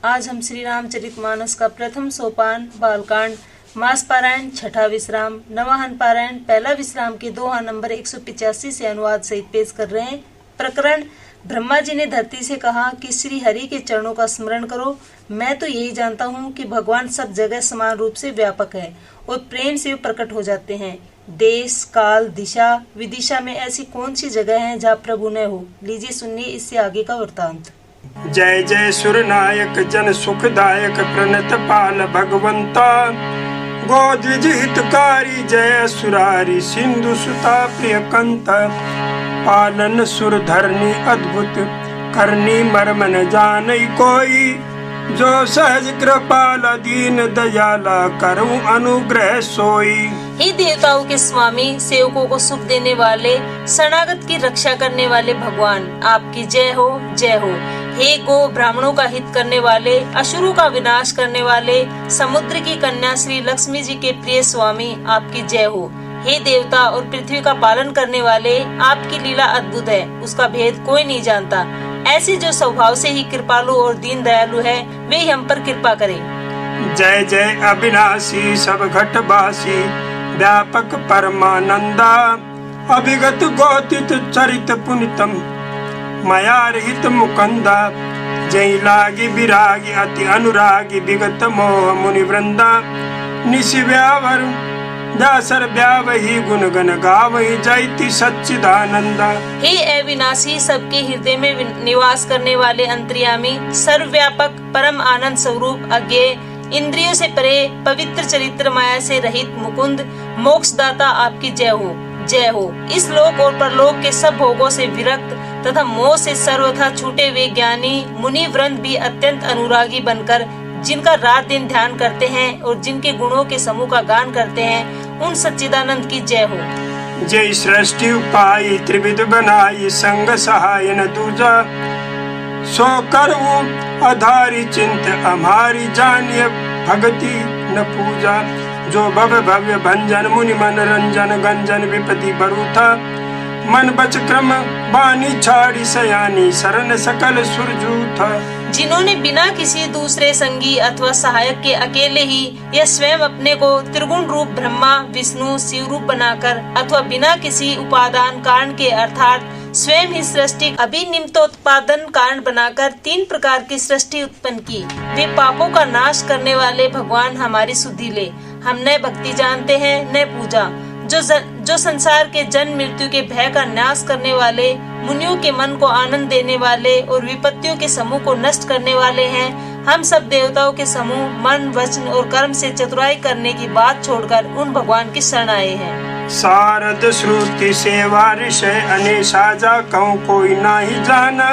आज हम श्री रामचरितमानस का प्रथम सोपान बालकांड मास पारायण छठा विश्राम नवाहन पारायण पहला विश्राम के दोहा नंबर 185 से अनुवाद सहित पेश कर रहे हैं। प्रकरण ब्रह्मा जी ने धरती से कहा कि श्री हरि के चरणों का स्मरण करो। मैं तो यही जानता हूँ कि भगवान सब जगह समान रूप से व्यापक है और प्रेम से प्रकट हो जाते हैं। देश काल दिशा विदिशा में ऐसी कौन सी जगह है जहाँ प्रभु न हो। लीजिए सुनिए इससे आगे का वृत्तांत। जय जय सुरनायक जन सुखदायक प्रणत पाल भगवंता गोद्विज हितकारी जय सुरारी सिंधु सुता प्रिय कंत पालन सुर धरनी अद्भुत करनी मर्म न जानई कोई जो सहज कृपाल दीन दयाला करूं अनुग्रह सोई। हे देवताओं के स्वामी सेवकों को सुख देने वाले शरणागत की रक्षा करने वाले भगवान आपकी जय हो जय हो। हे गो ब्राह्मणों का हित करने वाले असुरों का विनाश करने वाले समुद्र की कन्या श्री लक्ष्मी जी के प्रिय स्वामी आपकी जय हो। हे देवता और पृथ्वी का पालन करने वाले आपकी लीला अद्भुत है, उसका भेद कोई नहीं जानता। ऐसे जो स्वभाव से ही कृपालु और दीन दयालु है वे हम पर कृपा करें। जय जय अविनाशी सब घटवासी व्यापक परमानंदा अभिगत गौतित चरित पुनितम माया रहित मुकंदा जय लागी विरागी अति अनुरागी विगत मोह मुनि वृंदा निशि व्यावर दासर व्यावही गुण गण गावही जयति सच्चिदानंदा। हे अविनाशी सबके हृदय में निवास करने वाले अंतर्यामी सर्वव्यापक परम आनंद स्वरूप अज्ञेय इंद्रियों से परे पवित्र चरित्र माया से रहित मुकुंद मोक्षदाता आपकी जय हो जय हो। इस लोक और परलोक के सब भोगों से विरक्त तथा मोह से सर्वथा छूटे हुए ज्ञानी मुनि वृंद भी अत्यंत अनुरागी बनकर जिनका रात दिन ध्यान करते हैं और जिनके गुणों के समूह का गान करते हैं उन सच्चिदानंद की जय हो। जय सृष्टि उपाय त्रिविध बनाई संग सहाय न दूजा सो करऊ आधारी चिंत हमारी जानिय भक्ति न पूजा जो भव भव्य भंजन मुनि मनोरंजन गंजन विपति बरूथा मन बच क्रम बानी छाड़ी सयानी शरण सकल सुरजूथा। जिन्होंने बिना किसी दूसरे संगी अथवा सहायक के अकेले ही या स्वयं अपने को त्रिगुण रूप ब्रह्मा विष्णु शिव रूप बनाकर अथवा बिना किसी उपादान कारण के अर्थात स्वयं ही सृष्टि अभिनिमित्तोत्पादन कारण बनाकर तीन प्रकार की सृष्टि उत्पन्न की वे पापों का नाश करने वाले भगवान हमारी सुधि ले। हम न भक्ति जानते हैं न पूजा। जो संसार के जन्म मृत्यु के भय का नाश करने वाले मुनियों के मन को आनंद देने वाले और विपत्तियों के समूह को नष्ट करने वाले हैं। हम सब देवताओं के समूह मन वचन और कर्म से चतुराई करने की बात छोड़कर उन भगवान की शरण आए हैं। शारद श्रुति सेवा ऋषय अनेशा जा कहूँ कोई नाही जाना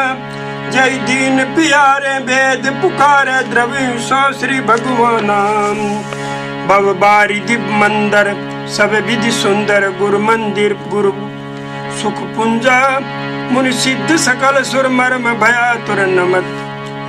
जय दीन प्यारे वेद पुकारे द्रव्य सो श्री भगवान भव बारी दिव्य मंदिर सब विधि सुंदर गुरु मंदिर गुरु सुख पुंजा मुनि सिद्ध सकल सुर मर्म भया तुर नमत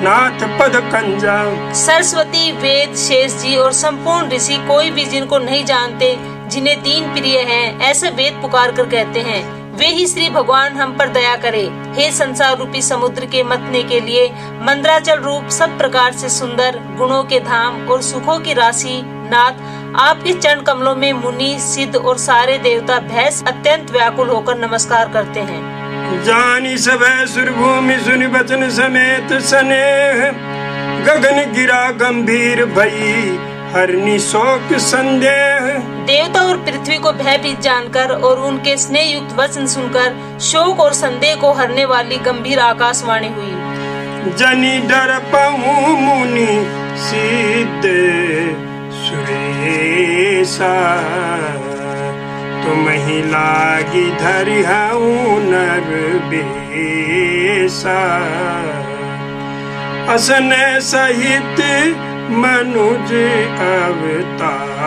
नाथ पद कंजा। सरस्वती वेद शेष जी और संपूर्ण ऋषि कोई भी जिनको नहीं जानते जिन्हें दीन प्रिय हैं ऐसे वेद पुकार कर कहते हैं वे ही श्री भगवान हम पर दया करे। हे संसार रूपी समुद्र के मतने के लिए मंद्राचल रूप सब प्रकार से सुंदर गुणों के धाम और सुखों की राशि नाथ आपके चरण कमलों में मुनि सिद्ध और सारे देवता भैंस अत्यंत व्याकुल होकर नमस्कार करते हैं। जानी सब सुर भूमि सुनि बचन समेत स्नेह गगन गिरा गंभीर भई हरनी शोक संदेह। देवता और पृथ्वी को भयभीत जानकर और उनके स्नेह युक्त वचन सुनकर शोक और संदेह को हरने वाली गंभीर आकाशवाणी हुई। जनी डर पहु मुनि सिद्ध सुरेशा तुम ही लागी धरि हूँ नर बेसा असन सहित मनुज अवतारा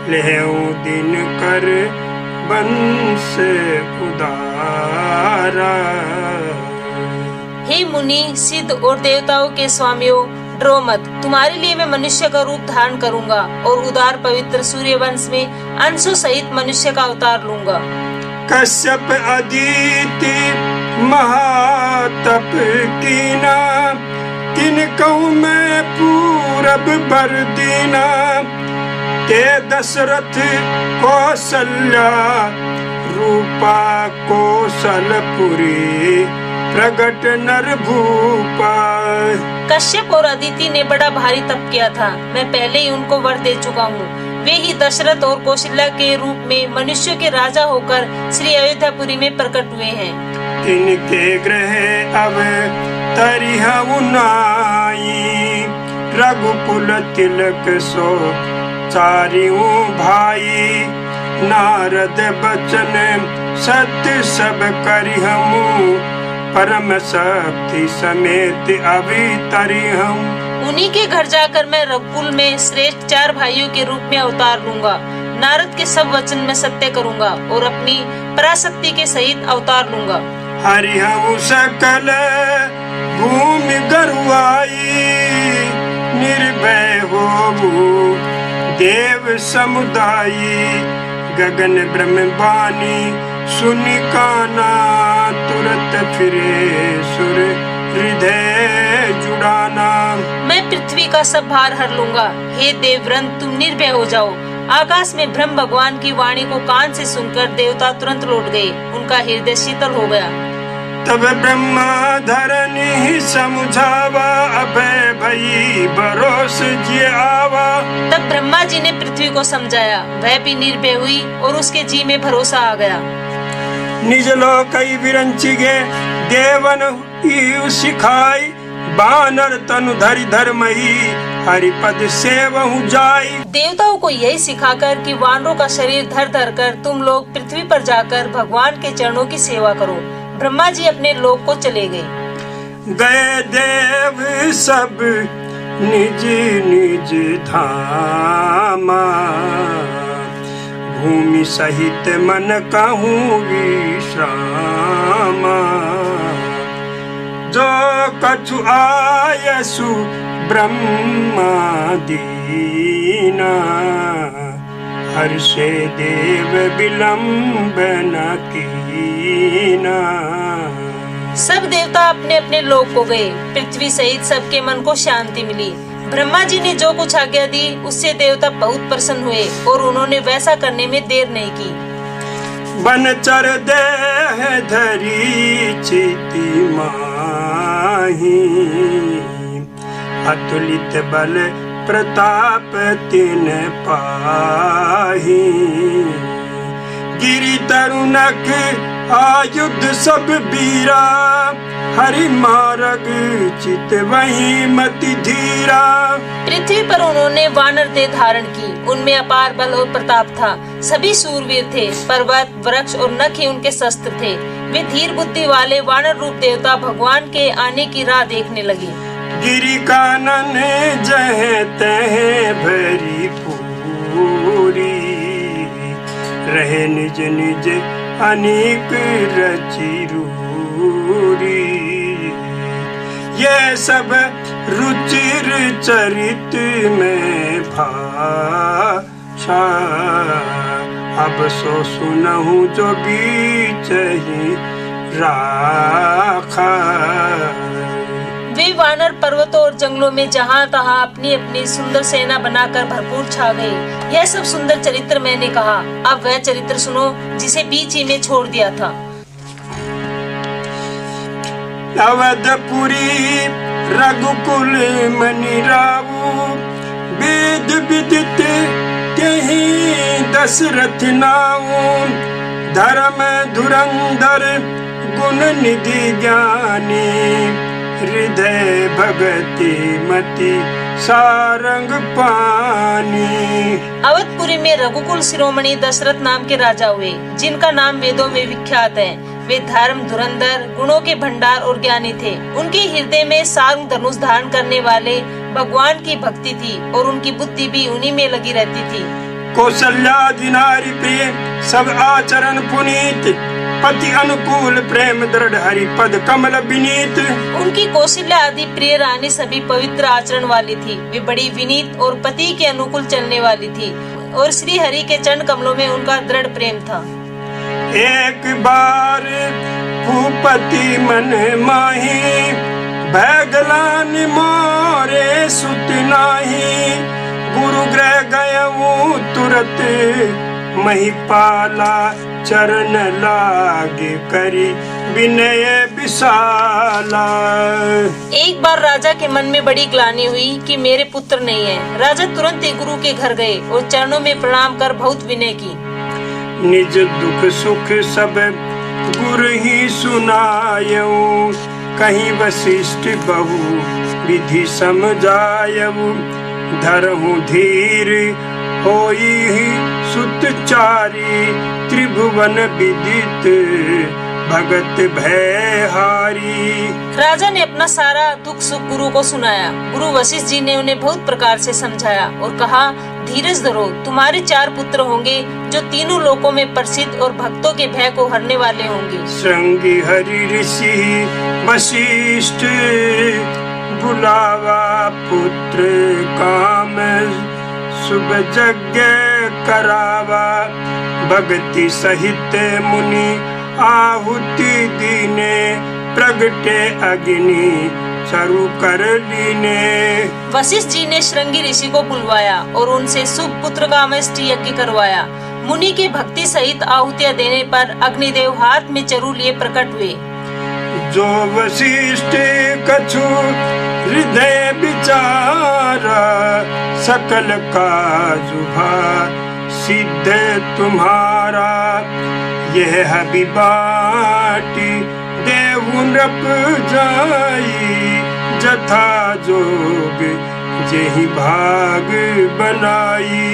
लेहूं दिन कर बंस उदारा। हे मुनि सिद्ध और देवताओं के स्वामियों डरो मत, तुम्हारे लिए मैं मनुष्य का रूप धारण करूंगा और उदार पवित्र सूर्य वंश में अंशों सहित मनुष्य का अवतार लूंगा। कश्यप अदिति महातप कीना किन कहूँ मैं पूरब बर दीना, ते दशरथ कौशल्या रूपा कौशलपुरी प्रगट नर भूपा। कश्यप और अदिति ने बड़ा भारी तप किया था, मैं पहले ही उनको वर दे चुका हूँ। वे ही दशरथ और कौशल्या के रूप में मनुष्य के राजा होकर श्री अयोध्यापुरी में प्रकट हुए हैं। इनके ग्रह अब तरिहु नाई, रघुकुल तिलक सो चारिऊ भाई। नारद बचन सत्य सब करिहमु, परम शक्ति समेत अवितरिहम। उन्हीं के घर जाकर मैं रघुकुल में श्रेष्ठ 4 भाइयों के रूप में अवतार लूंगा। नारद के सब वचन में सत्य करूंगा और अपनी पराशक्ति के सहित अवतार लूंगा। हरिहु सकल भूमि गरुआई, निर्भय होबु देव समुदायी। गगन ब्रह्म बानी सुनि काना, तुरत फिरे सुर हृदय जुड़ाना। मैं पृथ्वी का सब भार हर लूंगा। हे देववृंद, तुम निर्भय हो जाओ। आकाश में ब्रह्म भगवान की वाणी को कान से सुनकर देवता तुरंत लौट गए, उनका हृदय शीतल हो गया। तब ब्रह्मा धरनी समझावा, अभय भई भरोस जी आवा। तब ब्रह्मा जी ने पृथ्वी को समझाया, वह भी निर्भय हुई और उसके जी में भरोसा आ गया। निज लोक विरंचिगे देवन ईउ सिखाई, बानर तनु धरि धर्मही हरिपद सेवहु जाई। देवताओं को यही सिखाकर कि वानरों का शरीर धर धर कर तुम लोग पृथ्वी पर जाकर भगवान के चरणों की सेवा करो। ब्रह्मा जी अपने लोक को चले गए। गए देव सब निज निज धामा, भूमि सहित मन कहूँ विश्रामा। जो कछु आयसु ब्रह्मा दीना, हर्षे देव विलंब न कीना। सब देवता अपने अपने लोक को गए। पृथ्वी सहित सबके मन को शांति मिली। ब्रह्मा जी ने जो कुछ आज्ञा दी उससे देवता बहुत प्रसन्न हुए और उन्होंने वैसा करने में देर नहीं की। बनचर देह धरी चिति माही, अतुलित बल प्रताप तिन पाही। गिरि तरुणक आयुध सब बीरा, हरि मार्ग चित वही मति धीरा। पृथ्वी पर उन्होंने वानर देह धारण की, उनमें अपार बल और प्रताप था। सभी सूरवीर थे, पर्वत वृक्ष और नख ही उनके शस्त्र थे। वे धीर बुद्धि वाले वानर रूप देवता भगवान के आने की राह देखने लगे। गिरि कानन जह तह भरी पूरी, रहे निज निज अनेक रचि रूरी। ये सब रुचिर चरित में भाषा, अब सो सुनहु जो बीच ही राखा। वे वानर पर्वतों और जंगलों में जहाँ तहाँ अपनी अपनी सुंदर सेना बनाकर भरपूर छा गए। यह सब सुंदर चरित्र मैंने कहा, अब वह चरित्र सुनो जिसे बीच ही में छोड़ दिया था। अवधपुरी रघुकुल मनि रावु, वेद विदित तेहि दशरथ नाऊ। धर्म धुरंधर गुण निधि ज्ञानी, हृदय भगति मति सारंग पानी। अवधपुरी में रघुकुल शिरोमणि दशरथ नाम के राजा हुए, जिनका नाम वेदों में विख्यात है। वे धर्म धुरंधर गुणों के भंडार और ज्ञानी थे। उनके हृदय में सारंग धनुष धारण करने वाले भगवान की भक्ति थी और उनकी बुद्धि भी उन्हीं में लगी रहती थी। कौशल्या नारी प्रिय सब आचरण पुनीत, पति अनुकूल प्रेम दृढ़ हरि पद कमल विनीत। उनकी कौशल्या आदि प्रिय रानी सभी पवित्र आचरण वाली थी। वे बड़ी विनीत और पति के अनुकूल चलने वाली थी और श्री हरि के चरण कमलों में उनका दृढ़ प्रेम था। एक बार भूपति मन माही, भैगला राजन मोरे सुत नाही, गुरु गृह गयऊ तुरत, महिपाला चरण लागे करी विनय विशाला। एक बार राजा के मन में बड़ी ग्लानि हुई कि मेरे पुत्र नहीं है। राजा तुरंत ही गुरु के घर गए और चरणों में प्रणाम कर बहुत विनय की। निज दुख सुख सब गुरु ही सुनायऊ, कहीं वशिष्ठ बहु विधि समझायऊ, धरहु धीर होई सुतचारी, त्रिभुवन विदित भगत भयहारी। राजा ने अपना सारा दुख सुख गुरु को सुनाया। गुरु वशिष्ठ जी ने उन्हें बहुत प्रकार से समझाया और कहा, धीरज धरो, तुम्हारे 4 पुत्र होंगे जो तीनों लोकों में प्रसिद्ध और भक्तों के भय को हरने वाले होंगे। संगी हरि ऋषि वशिष्ठ, बुलावा पुत्र काम, शुभ यज्ञ करावा, भक्ति सहित मुनि आहुति दीने, प्रगटे अग्नि चारु कर लीने। वशिष्ठ जी ने श्रृंगी ऋषि को बुलवाया और उनसे शुभ पुत्र कामेष्टि यज्ञ करवाया। मुनि के भक्ति सहित आहुतियां देने पर अग्निदेव हाथ में चरु लिए प्रकट हुए। जो वशिष्ठ कछु हृदय विचारा, सकल काजुभा सिद्ध तुम्हारा, यह हबि बाटी देहु नृप जाई, जथा जोग जेहि भाग बनाई।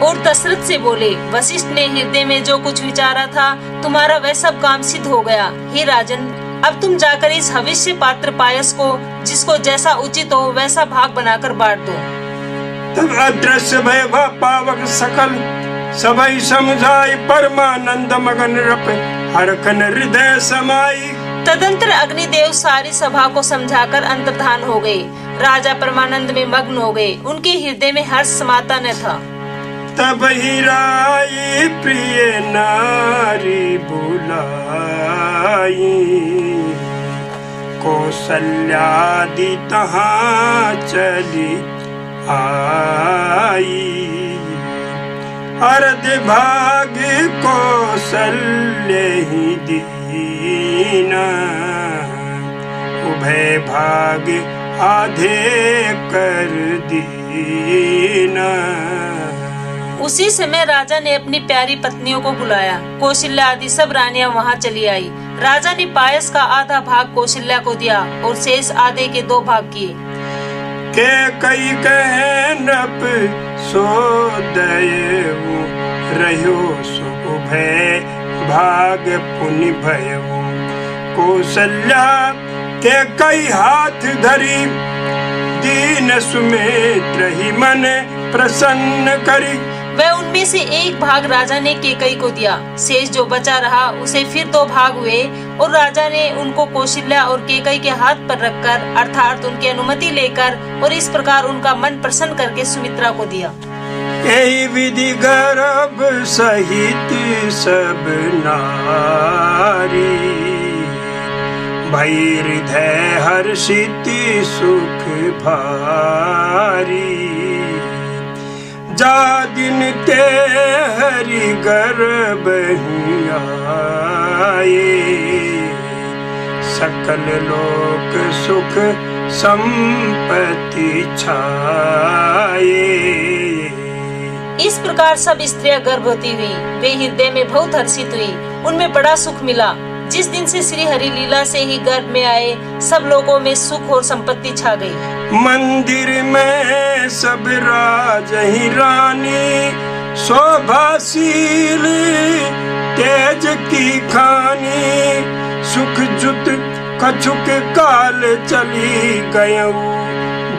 और दशरथ से बोले, वशिष्ठ ने हृदय में जो कुछ विचारा था, तुम्हारा वह सब काम सिद्ध हो गया। हे राजन, अब तुम जाकर इस हविष्य पात्र पायस को जिसको जैसा उचित हो वैसा भाग बनाकर बांट दो। तब अदृश्य भय पावक सकल, सबई समझाई, परमानंद मगन रप हरखन हृदय समाई। तदंतर अग्निदेव सारी सभा को समझाकर अंतर्धान हो गए। राजा परमानंद में मग्न हो गए। उनके हृदय में हर्ष समाता न था। तब ही राई प्रिय नारी बुलाई, कौशल्यादि तहाँ चली आई, अर्ध भाग कौशल्य ही दीना, उभय भाग आधे कर दीना। उसी समय राजा ने अपनी प्यारी पत्नियों को बुलाया। कौशल्या आदि सब रानियां वहां चली आई। राजा ने पायस का आधा भाग कौशल्या को दिया और शेष आधे के 2 भाग किए। के कई कह नप सो दयऊ, रहो सो भय भाग पुनि भयऊ। कौशल्या के कई हाथ धरी, दीन सुमित्र ही मन प्रसन्न करी। वह उनमें से 1 भाग राजा ने केकई को दिया। शेष जो बचा रहा उसे फिर 2 भाग हुए और राजा ने उनको कौशल्या और केकई के हाथ पर रखकर अर्थात उनकी अनुमति लेकर और इस प्रकार उनका मन प्रसन्न करके सुमित्रा को दिया। यही विधि गर्भ सहित सब नारी, भई हृदय हर्षित सुख भारी। जा दिन ते हरि गर्भ ही आए, सकल लोक सुख संपत्ति छाए। इस प्रकार सब स्त्रियां गर्भवती हुई। वे हृदय में बहुत हर्षित हुई। उनमें बड़ा सुख मिला। जिस दिन से श्री हरि लीला से ही गर्भ में आए, सब लोगों में सुख और संपत्ति छा गई। मंदिर में सब राज ही रानी, शोभाशील तेज की खानी। सुख जुत कछुक काल चली गयऊ,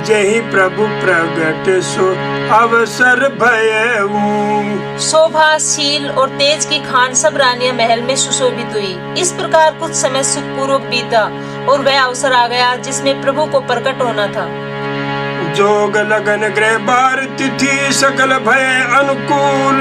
जही प्रभु प्रगट सो अवसर भयऊ। शोभाशील और तेज की खान सब रानियां महल में सुशोभित हुई। इस प्रकार कुछ समय सुखपूर्वक बीता और वह अवसर आ गया जिसमें प्रभु को प्रकट होना था। जोग लगन ग्रह बार तिथि सकल भय अनुकूल,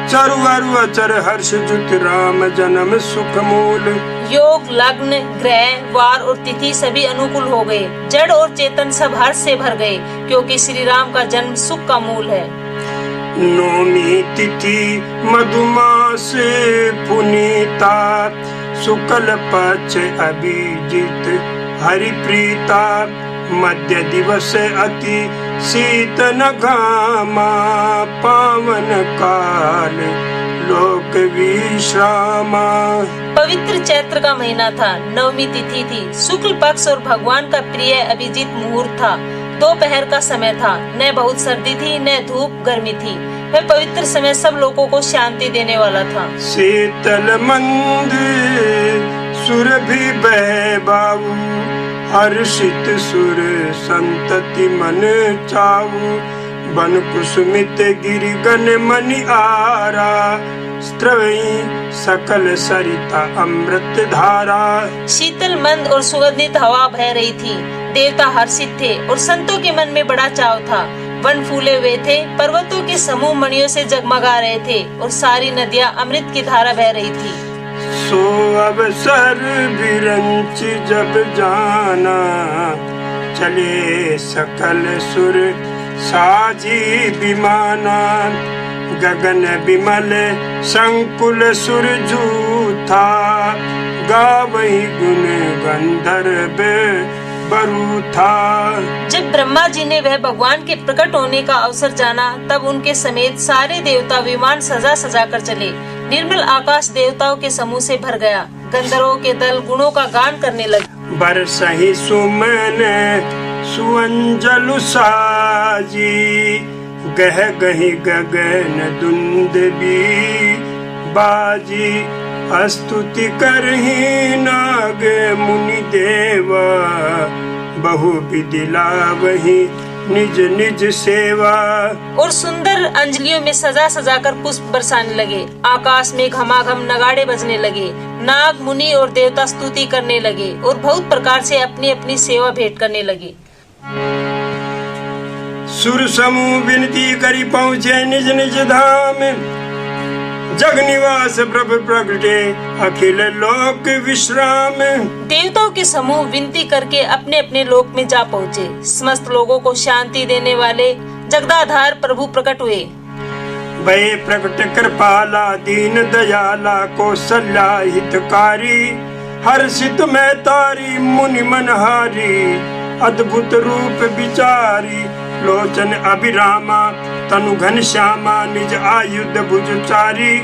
चरु अरु अचर हर्ष जुत राम जन्म सुख मूल। योग, लग्न, ग्रह, वार और तिथि सभी अनुकूल हो गए। जड़ और चेतन सब हर्ष से भर गए, क्योंकि श्री राम का जन्म सुख का मूल है। नौमी तिथि मधुमास पुनीता, शुक्ल पक्ष अभिजित हरिप्रीता, मध्य दिवस अति शीतन घामा, पावन काल लोक विश्रामा। पवित्र चैत्र का महीना था, नवमी तिथि थी, शुक्ल पक्ष और भगवान का प्रिय अभिजीत मुहूर्त था। दोपहर का समय था, न बहुत सर्दी थी न धूप गर्मी थी। वह पवित्र समय सब लोगों को शांति देने वाला था। शीतल मंद सुर भी बह बाबू, हर्षित सुर संतति मन चाऊ, बन कुसुमित गिरि गण मनि आरा, स्त्रवई सकल सरिता अमृत धारा। शीतल मंद और सुगंधित हवा बह रही थी, देवता हर्षित थे और संतों के मन में बड़ा चाव था। वन फूले हुए थे, पर्वतों के समूह मणियों से जगमगा रहे थे और सारी नदियां अमृत की धारा बह रही थी। सो अवसर विरंच जब जाना, चले सकल सुर साजी विमाना, गगन विमल संकुल सुर जूथा, गावही गुण गंधर्व बरू था। जब ब्रह्मा जी ने वह भगवान के प्रकट होने का अवसर जाना, तब उनके समेत सारे देवता विमान सजा सजा कर चले। निर्मल आकाश देवताओं के समूह से भर गया। गंधर्वों के दल गुणों का गान करने लगे। बरसहि सुमन सुअंजलु साजी, गह गहि गगन दुंदबी बाजी, स्तुति करहि नाग मुनि देवा, बहु विधि लावहि निज निज सेवा। और सुंदर अंजलियों में सजा सजा कर पुष्प बरसाने लगे। आकाश में घमाघम नगाड़े बजने लगे। नाग मुनि और देवता स्तुति करने लगे और बहुत प्रकार से अपनी अपनी सेवा भेंट करने लगे। सुर समूह विनती करी पहुँचे निज निज धाम, जग निवास प्रभु प्रगटे अखिल लोक विश्राम। देवताओं के समूह विनती करके अपने अपने लोक में जा पहुँचे। समस्त लोगों को शांति देने वाले जगदाधार प्रभु प्रकट हुए। भय प्रकट कृपाला दीन दयाला, कौशल्या हितकारी, हर्षित में तारी मुनि मनहारी, अद्भुत रूप विचारी, लोचन अभिरामा तनु घन श्यामा, निज आयुध भुजचारी,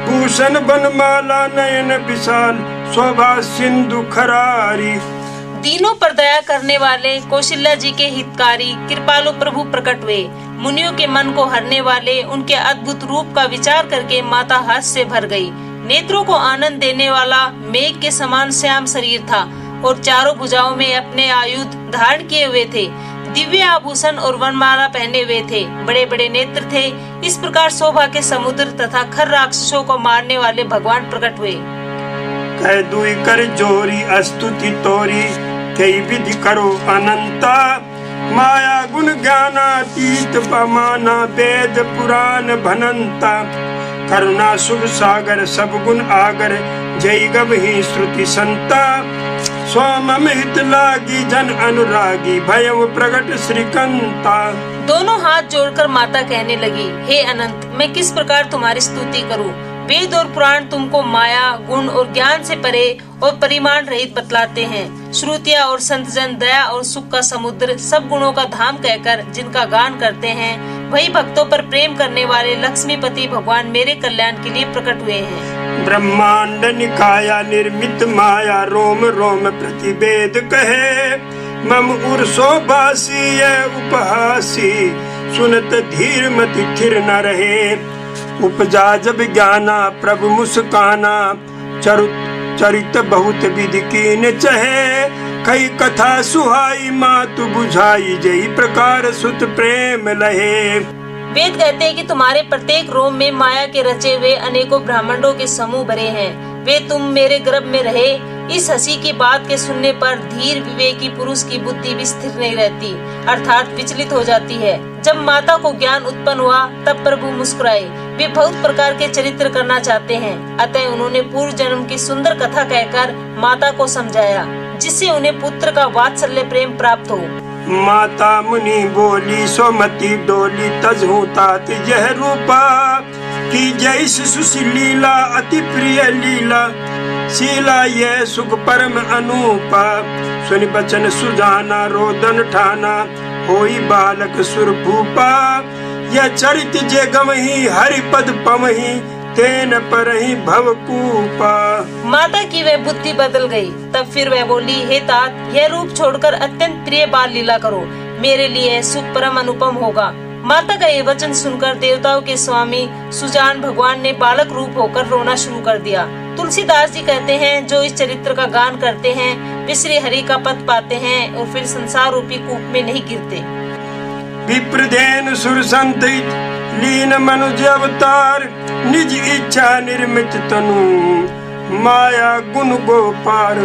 भूषण बनमाला नयन विशाल, शोभा सिंधु खरारी। दीनों पर दया करने वाले कौशल्या जी के हितकारी कृपालु प्रभु प्रकट हुए। मुनियों के मन को हरने वाले उनके अद्भुत रूप का विचार करके माता हर्ष से भर गई। नेत्रों को आनंद देने वाला मेघ के समान श्याम शरीर था और चारों भुजाओं में अपने आयुध धारण किए हुए थे। दिव्य आभूषण और वनमाला पहने हुए थे। बड़े बड़े नेत्र थे। इस प्रकार शोभा के समुद्र तथा खर राक्षसों को मारने वाले भगवान प्रकट हुए। कह दुई कर जोरी स्तुति तोरी, कई विधि करो अनंता, माया गुण ज्ञानातीत पमाना, वेद पुराण भनंता, करुणा शुभ सागर सब गुण आगर, जय गवहि श्रुति संता, स्वाम हित लागी जन अनुरागी, भयव प्रगट श्रीकंता। दोनों हाथ जोड़कर माता कहने लगी, हे अनंत, मैं किस प्रकार तुम्हारी स्तुति करूं? वेद और पुराण तुमको माया गुण और ज्ञान से परे और परिमाण रहित बतलाते हैं। श्रुतियाँ और संतजन दया और सुख का समुद्र सब गुणों का धाम कहकर जिनका गान करते हैं, वही भक्तों पर प्रेम करने वाले लक्ष्मीपति भगवान मेरे कल्याण के लिए प्रकट हुए हैं। ब्रह्मांड निकाया निर्मित माया, रोम रोम प्रतिवेद कहे, मम उर्सो बासी उपहासी, सुनत धीर मति थिर न रहे, उपजा जब ज्ञाना प्रभु मुस्काना, चरित बहुत विधि कीन चहे, कई कथा सुहाई मातु बुझाई, जई प्रकार सुत प्रेम लहे। वेद कहते हैं कि तुम्हारे प्रत्येक रोम में माया के रचे हुए अनेकों ब्रह्मांडों के समूह भरे हैं। वे तुम मेरे गर्भ में रहे इस हंसी की बात के सुनने पर धीर विवेकी पुरुष की बुद्धि भी स्थिर नहीं रहती, अर्थात विचलित हो जाती है। जब माता को ज्ञान उत्पन्न हुआ तब प्रभु मुस्कुराए। वे बहुत प्रकार के चरित्र करना चाहते हैं, अतः उन्होंने पूर्व जन्म की सुंदर कथा कहकर माता को समझाया, जिससे उन्हें पुत्र का वात्सल्य प्रेम प्राप्त हो। माता मुनि बोली सोमती डोली तजहू तात यह रूपा की जैस सुशीला अति प्रिय लीला शीला यह सुख परम अनूपा सुनि बचन सुजाना रोदन ठाना होई बालक सुरभूपा यह चरित जे गमही हरि पद पमही तेन परहि भवकूपा। माता की वह बुद्धि बदल गई। तब फिर वह बोली, हे तात, यह रूप छोड़कर अत्यंत प्रिय बाल लीला करो, मेरे लिए सुख परम अनुपम होगा। माता का ये वचन सुनकर देवताओं के स्वामी सुजान भगवान ने बालक रूप होकर रोना शुरू कर दिया। तुलसीदास जी कहते हैं, जो इस चरित्र का गान करते हैं वे श्री हरि का पद पाते हैं और फिर संसार रूपी कूप में नहीं गिरते। विप्रदेन सुर संतित लीन मनुज अवतार निज इच्छा निर्मित तनु माया गुण गोपार।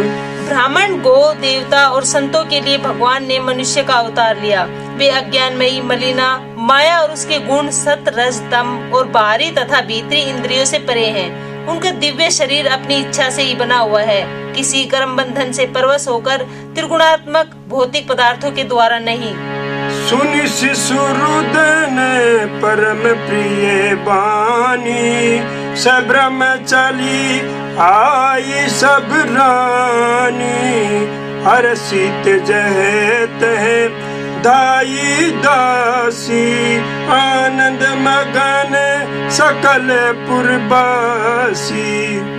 ब्राह्मण, गो, देवता और संतों के लिए भगवान ने मनुष्य का अवतार लिया। वे अज्ञानमयी मलिना माया और उसके गुण सत रज तम और बाहरी तथा भीतरी इंद्रियों से परे हैं। उनका दिव्य शरीर अपनी इच्छा से ही बना हुआ है, किसी कर्म बंधन से परवश होकर त्रिगुणात्मक भौतिक पदार्थों के द्वारा नहीं। सुनि शिशुरुदन परम प्रिय बानी सब्रह्म चली आई सब रानी हर्षित जह तह दाई दासी आनंद मगन सकल पुरबासी।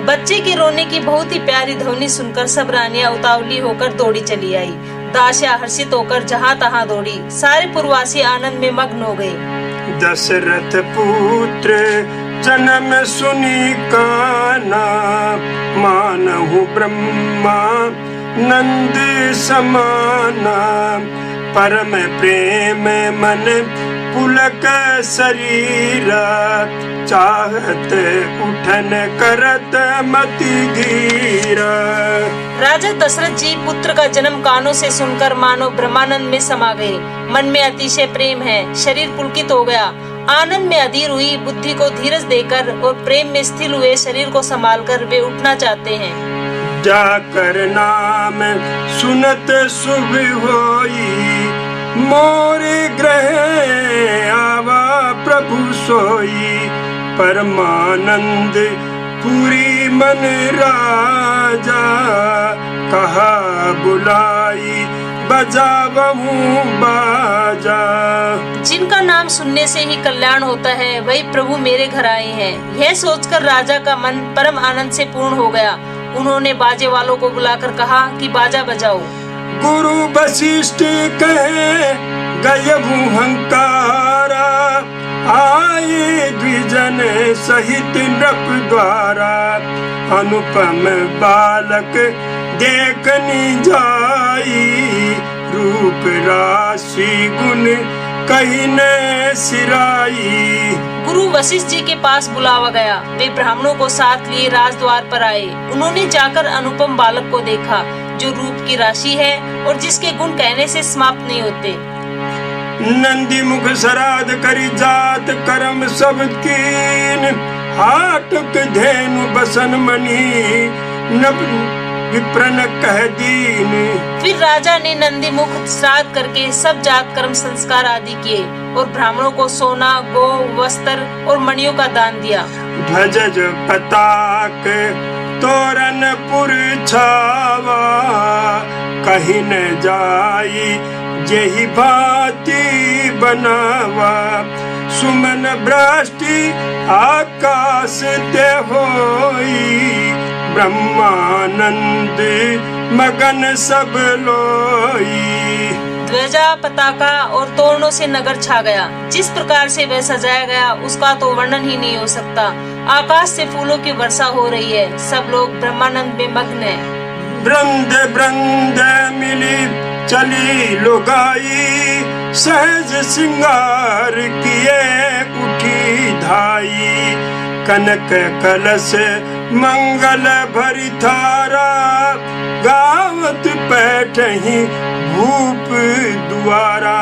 बच्चे के रोने की बहुत ही प्यारी ध्वनि सुनकर सब रानियां उतावली होकर दौड़ी चली आई। दासियां हर्षित होकर जहाँ तहाँ दौड़ी। सारे पुरवासी आनंद में मग्न हो गए। दशरथ पुत्र जन्म सुनी काना मानहु ब्रह्मा नंद समाना परम प्रेम मन पुलक शरीरा चाहत उठन करत मति धीरा। राजा दशरथ जी पुत्र का जन्म कानों से सुनकर मानो ब्रह्मानंद में समा गए। मन में अतिशय प्रेम है, शरीर पुलकित हो गया। आनंद में अधीर हुई बुद्धि को धीरज देकर और प्रेम में स्थिर हुए शरीर को संभालकर वे उठना चाहते हैं। जाकर नाम सुनत शुभ होई मोरे ग्रह आवा प्रभु सोई परमानंद पूरी मन राजा कहा बुलाई बजावहु बाजा। जिनका नाम सुनने से ही कल्याण होता है वही प्रभु मेरे घर आए हैं। यह सोचकर राजा का मन परम आनंद से पूर्ण हो गया। उन्होंने बाजे वालों को बुलाकर कहा कि बाजा बजाओ। गुरु वशिष्ठ कहे गयभु हंकारा आए द्विजन सहित नृप द्वारा अनुपम बालक देखनी जाई रूप राशि गुण कहीं न सिराई। गुरु वशिष्ठ जी के पास बुलावा गया। वे ब्राह्मणों को साथ लिए राजद्वार पर आए। उन्होंने जाकर अनुपम बालक को देखा जो रूप की राशि है और जिसके गुण कहने से समाप्त नहीं होते। नंदी मुख सराद करी जात कर्म सब कीन हाटक धेनु बसन मनी नब विप्रन कह दीन। फिर राजा ने नंदी मुख श्राद्ध करके सब जात कर्म संस्कार आदि किए और ब्राह्मणों को सोना, गो, वस्त्र और मणियों का दान दिया। ध्वज पताक तोरण पुर छावा कहीं न जाई जेहि भांति बनावा सुमन भ्रष्टि आकाश ते होई ब्रह्मानंद मगन सब लोई। ध्वजा, पताका और तोरणों से नगर छा गया। जिस प्रकार से वह सजाया गया उसका तो वर्णन ही नहीं हो सकता। आकाश से फूलों की वर्षा हो रही है। सब लोग ब्रह्मानंद में मग्न हैं। वृंद वृंद मिली चली लुगाई सहज सिंगार किए उठी धाई कनक कलश मंगल भरी थारा गावत बैठही भूप द्वारा।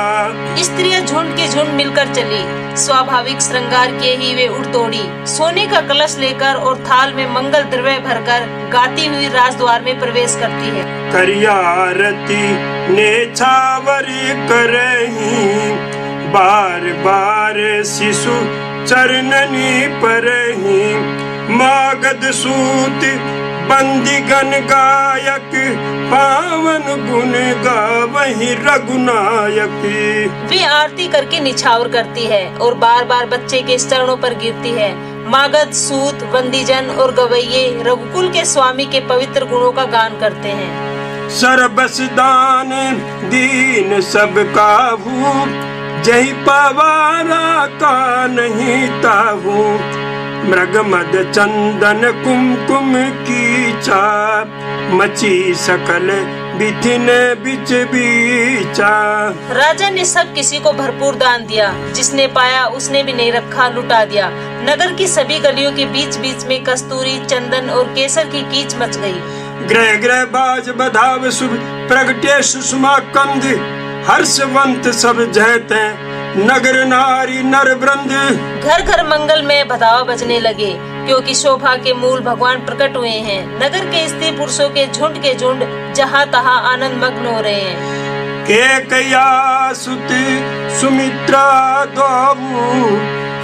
स्त्रियां झुंड के झुंड मिलकर चली, स्वाभाविक श्रृंगार किए ही वे उठ दौड़ी, सोने का कलश लेकर और थाल में मंगल द्रव्य भरकर गाती हुई राजद्वार में प्रवेश करती है। करियारती नेछावर करही बार बार शिशु चरणनी परही। मागध सूत बंदीगण गायक पावन गुण गावहि रघुनायक। वे आरती करके निछावर करती है और बार बार बच्चे के चरणों पर गिरती है। मागध सूत बंदीजन और गवैये रघुकुल के स्वामी के पवित्र गुणों का गान करते हैं। सर्वस दान दीन सब काहू जही पवारा का नहीं ताहू। मृग मद चंदन कुमकुम की चाप मची सकल बिथिन बिच बीचा। राजा ने सब किसी को भरपूर दान दिया, जिसने पाया उसने भी नहीं रखा, लुटा दिया। नगर की सभी गलियों के बीच बीच में कस्तूरी चंदन और केसर की कीच मच गई। ग्रह ग्रह बाज बधाव शुभ प्रगटे सुषमा कंद। हर्षवंत सब जयते नगर नारी नर वृंद। घर घर मंगल में बधावा बजने लगे, क्योंकि शोभा के मूल भगवान प्रकट हुए हैं। नगर के स्त्री पुरुषों के झुंड जहाँ तहाँ आनंद मग्न हो रहे हैं। केकया सुत सुमित्रा दोऊ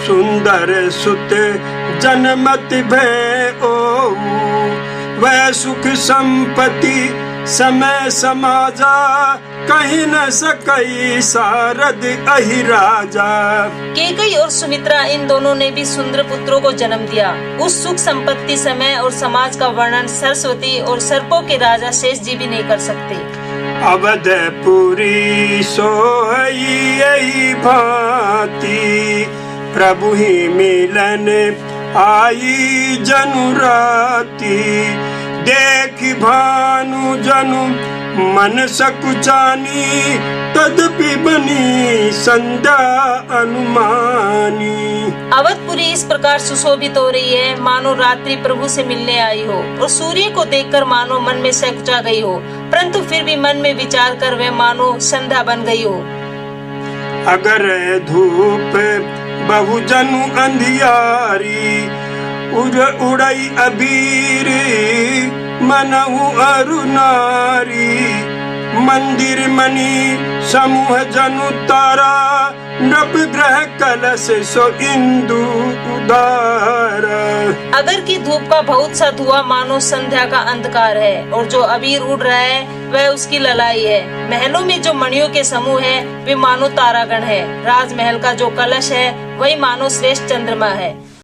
सुंदर सुत जनमत भय ओऊ। वह सुख संपत्ति समय समाजा कहीं न सकई सारद अहि राजा। केकई और सुमित्रा इन दोनों ने भी सुंदर पुत्रों को जन्म दिया। उस सुख संपत्ति समय और समाज का वर्णन सरस्वती और सर्पों के राजा शेष जी भी नहीं कर सकते। अवधपुरी सोई भांति प्रभु ही मिलन आई जनु राती। देख भानु जनु मन सकुचानी तदपि बनी संध्या अनुमानी। अवधपुरी इस प्रकार सुशोभित हो रही है मानो रात्रि प्रभु से मिलने आई हो, और सूर्य को देखकर मानो मन में सकुचा गई हो, परंतु फिर भी मन में विचार कर वह मानो संध्या बन गई हो। अगर धूप बहुजनु अंधियारी उड़ई अबीर मनहु अरुनारी। मंदिर मणि समूह जनु तारा नृप ग्रह कलश सो इंदु उदार। अगर की धूप का बहुत सा धुआं मानो संध्या का अंधकार है, और जो अबीर उड़ रहा है वह उसकी ललाई है। महलों में जो मणियों के समूह है वे मानो तारागण है। राजमहल का जो कलश है वही मानो श्रेष्ठ चंद्रमा है।